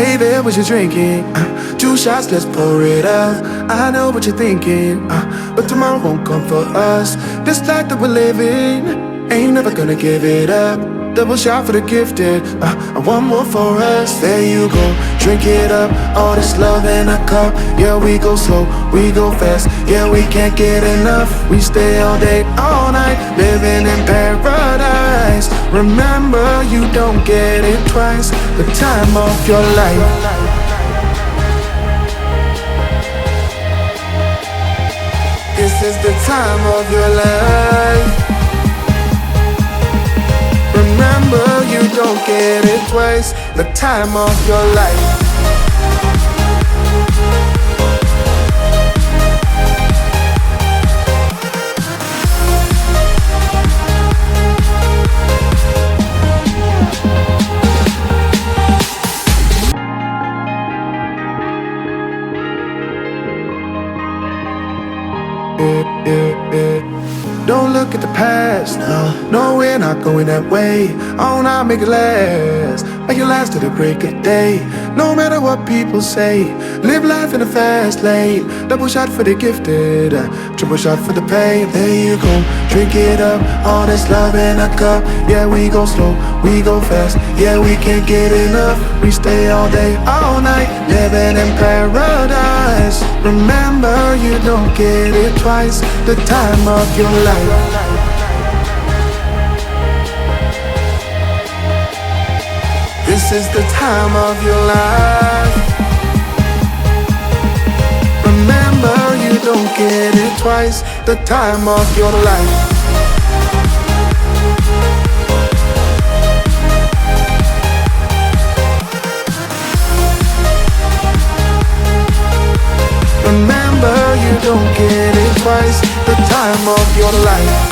Hey there, what you drinking? 2 shots, let's pour it up. I know what you're thinking, but tomorrow won't come for us. This life that we're living, ain't never gonna give it up. Double shot for the gifted, and one more for us. There you go, drink it up. All this love in a cup. Yeah, we go slow, we go fast. Yeah, we can't get enough. We stay all day, all night, living in paradise. Remember, you don't get it twice. The time of your life. This is the time of your life. Remember, you don't get it twice. The time of your life. Don't look at the past, no, we're not going that way. Oh, now make it last, make it last to the break of day. No matter what people say, live life in a fast lane. Double shot for the gifted, triple shot for the pain. There you go, drink it up, all this love in a cup. Yeah, we go slow, we go fast. Yeah, we can't get enough. We stay all day, all night, living in paradise. Remember, you don't get it twice. The time of your life. This is the time of your life. Remember, you don't get it twice. The time of your life. Remember, you don't get it twice. The time of your life.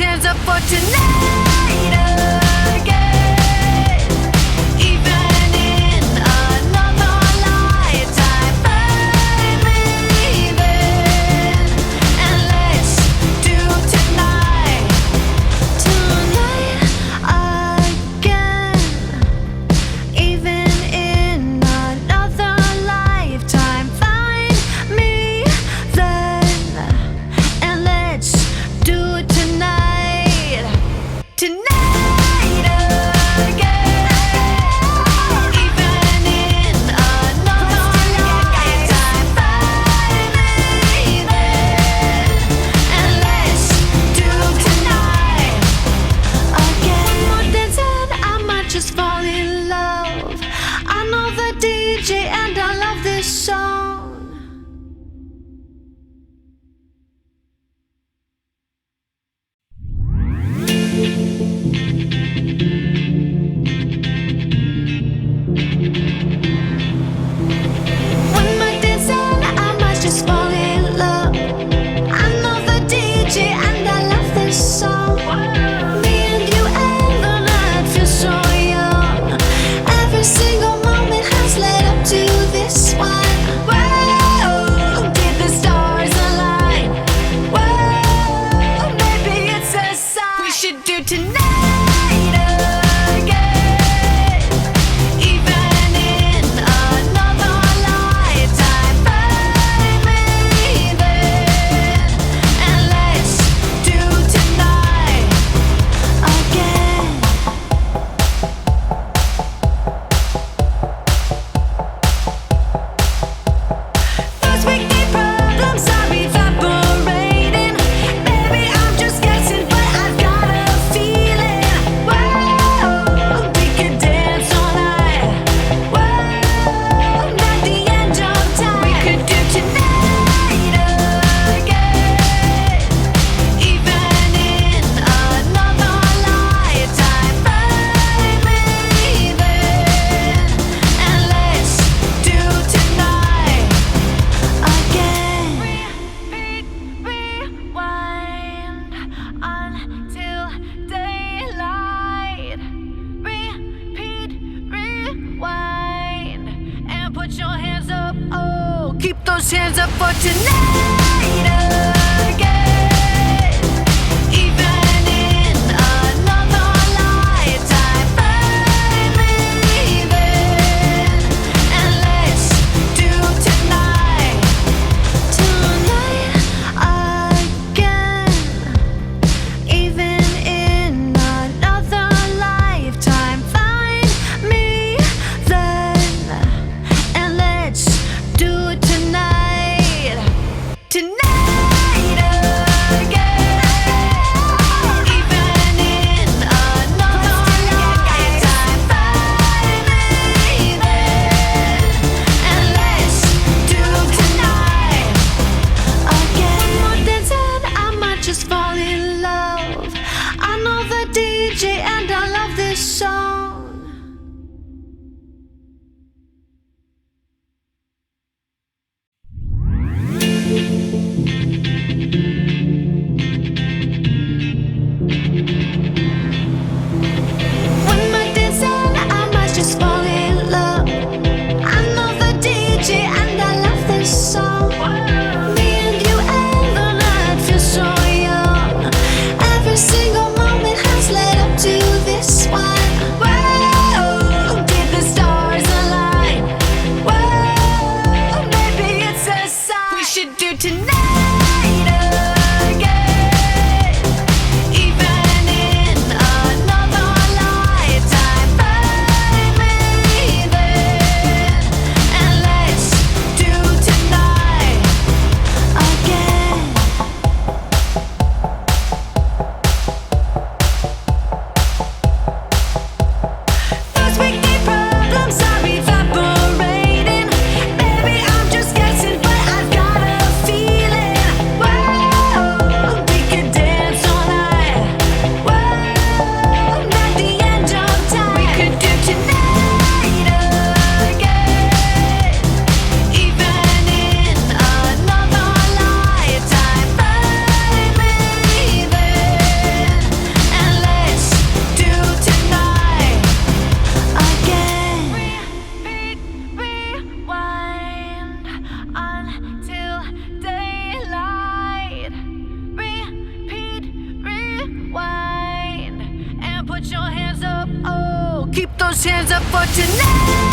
Hands up for tonight again. Even in another lifetime, find me there. And let's do tonight again. Even in another lifetime, find me then. And let's do it tonight. those hands up for tonight again. Even in another lifetime, find me then, and let's do tonight again. Even in another lifetime, find me then, and let's do it tonight again. Even in another lifetime, find me then, and let's do tonight again. One more dance and I might just fall in love. I know the DJ and I love this song. One more dance and I might just fall in love. I know the DJ and I love this song. Me and you and the night feel so young. Every single moment has led up to this one. Whoa, did the stars align? Whoa, maybe it's a sign. We should do tonight again. Even in another lifetime, find me then, and let's do tonight again. Those weekday problems are evaporating. Baby, I'm just guessing, but I've got a feeling. Whoa, we could dance all night. Whoa, not the end of time. We could do tonight again. Even in another lifetime, find me then, and let's do tonight again. Repeat, rewind until daylight. Repeat, rewind, and put your hands up. Oh, keep those hands up for tonight.